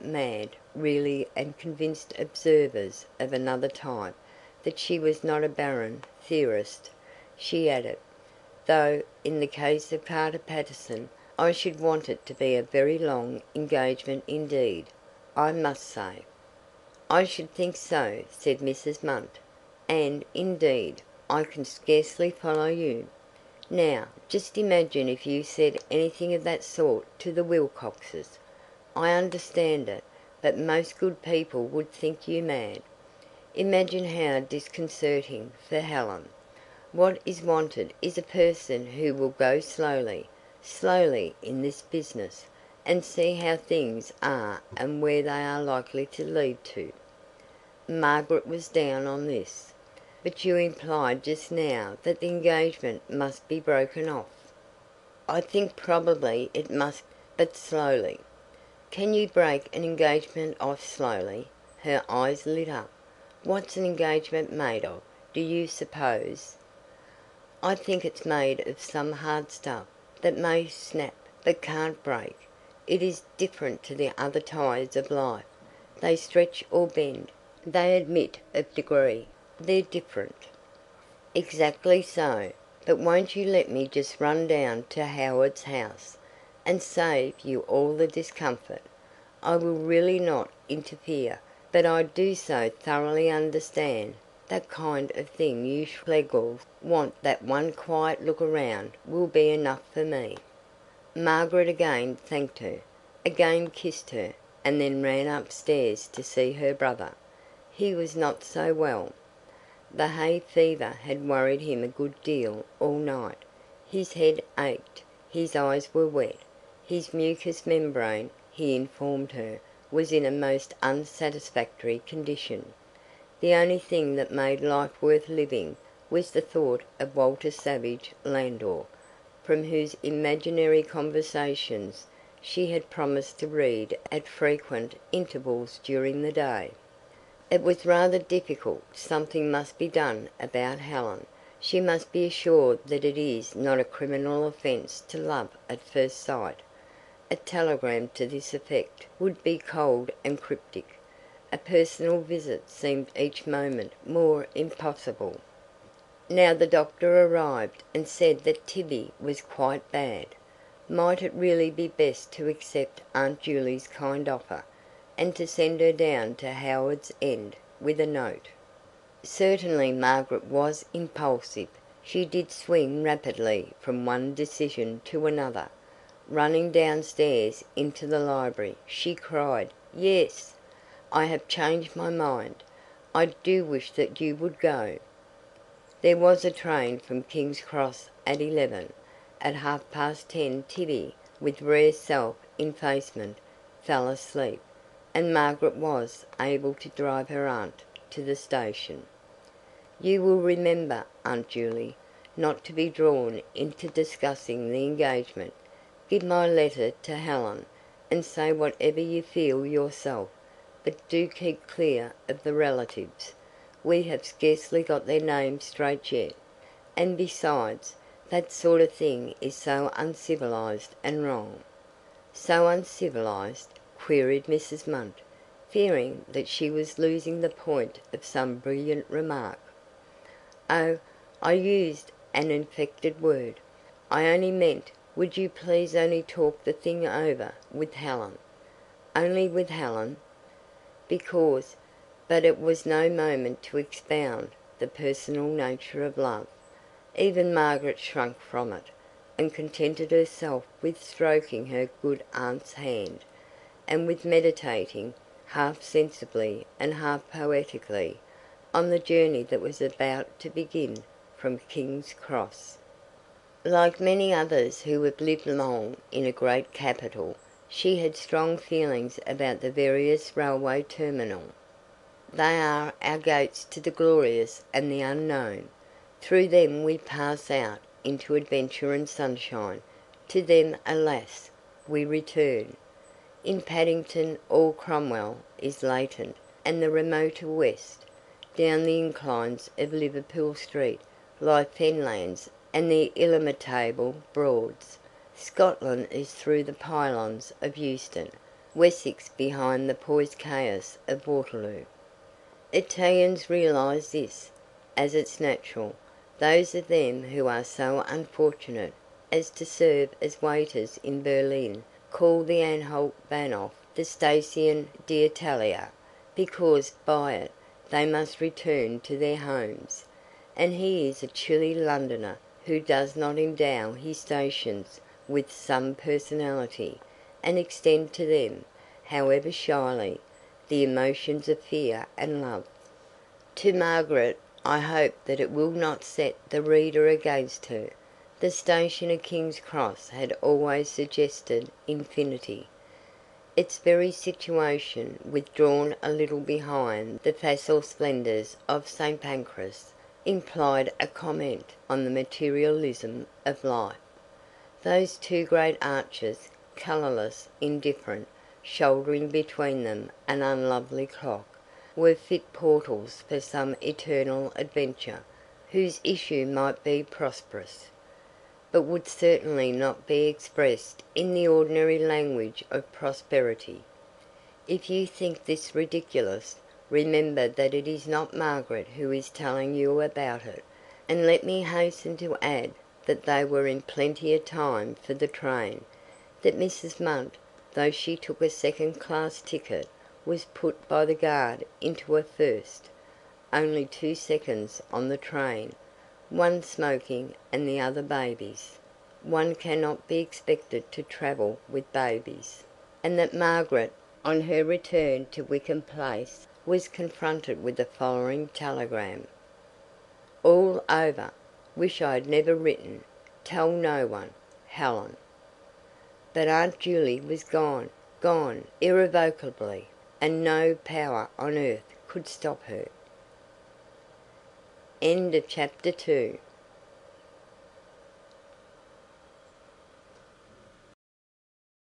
mad, really, and convinced observers of another type that she was not a barren theorist. She added, though, in the case of Carter Paterson, I should want it to be a very long engagement indeed, I must say. "I should think so," said Mrs. Munt. "And, indeed, I can scarcely follow you. Now, just imagine if you said anything of that sort to the Wilcoxes. I understand it, but most good people would think you mad. Imagine how disconcerting for Helen. What is wanted is a person who will go slowly, slowly in this business, and see how things are and where they are likely to lead to." Margaret was down on this. "But you implied just now that the engagement must be broken off." "I think probably it must, but slowly." "Can you break an engagement off slowly?" Her eyes lit up. "What's an engagement made of, do you suppose?" "I think it's made of some hard stuff that may snap but can't break. It is different to the other ties of life. They stretch or bend. They admit of degree. They're different." "Exactly so. But won't you let me just run down to Howard's house, and save you all the discomfort? I will really not interfere, but I do so thoroughly understand that kind of thing. You Schlegels want that one quiet look around will be enough for me." Margaret again thanked her, again kissed her, and then ran upstairs to see her brother. He was not so well. The hay fever had worried him a good deal all night. His head ached, his eyes were wet, his mucous membrane, he informed her, was in a most unsatisfactory condition. The only thing that made life worth living was the thought of Walter Savage Landor, from whose imaginary conversations she had promised to read at frequent intervals during the day. It was rather difficult. Something must be done about Helen. She must be assured that it is not a criminal offence to love at first sight. A telegram to this effect would be cold and cryptic. A personal visit seemed each moment more impossible. Now the doctor arrived, and said that Tibby was quite bad. Might it really be best to accept Aunt Juley's kind offer, and to send her down to Howard's End with a note? Certainly Margaret was impulsive. She did swing rapidly from one decision to another. Running downstairs into the library, she cried, "Yes! I have changed my mind. I do wish that you would go." There was a train from King's Cross at 11. At 10:30 Tibby, with rare self-effacement, fell asleep, and Margaret was able to drive her aunt to the station. "You will remember, Aunt Juley, not to be drawn into discussing the engagement. Give my letter to Helen, and say whatever you feel yourself, but do keep clear of the relatives. We have scarcely got their names straight yet. And besides, that sort of thing is so uncivilized and wrong." "So uncivilized?" queried Mrs. Munt, fearing that she was losing the point of some brilliant remark. "Oh, I used an inflected word. I only meant, would you please only talk the thing over with Helen?" "Only with Helen?" "Because—" But it was no moment to expound the personal nature of love. Even Margaret shrank from it, and contented herself with stroking her good aunt's hand, and with meditating, half sensibly and half poetically, on the journey that was about to begin from King's Cross. Like many others who have lived long in a great capital, she had strong feelings about the various railway terminal. They are our gates to the glorious and the unknown. Through them we pass out into adventure and sunshine. To them, alas, we return. In Paddington all Cromwell is latent, and the remoter west. Down the inclines of Liverpool Street lie fenlands and the illimitable Broads. Scotland is through the pylons of Euston. Wessex behind the poised chaos of Waterloo. Italians realise this, as it's natural. Those of them who are so unfortunate as to serve as waiters in Berlin call the Anhalt Bahnhof the Station d'Italia, because by it they must return to their homes. And he is a chilly Londoner who does not endow his stations with some personality, and extend to them, however shyly, the emotions of fear and love. To Margaret, I hope that it will not set the reader against her. The station of King's Cross had always suggested infinity. Its very situation, withdrawn a little behind the facile splendours of St. Pancras, implied a comment on the materialism of life. Those two great arches, colourless, indifferent, shouldering between them an unlovely clock, were fit portals for some eternal adventure, whose issue might be prosperous, but would certainly not be expressed in the ordinary language of prosperity. If you think this ridiculous, remember that it is not Margaret who is telling you about it, and let me hasten to add that they were in plenty of time for the train, that Mrs. Munt, though she took a second-class ticket, was put by the guard into a first. Only 2 seconds on the train, one smoking and the other babies. One cannot be expected to travel with babies. And that Margaret, on her return to Wickham Place, was confronted with the following telegram: "All over. Wish I had never written. Tell no one. Helen." But Aunt Juley was gone, gone irrevocably, and no power on earth could stop her. End of chapter 2.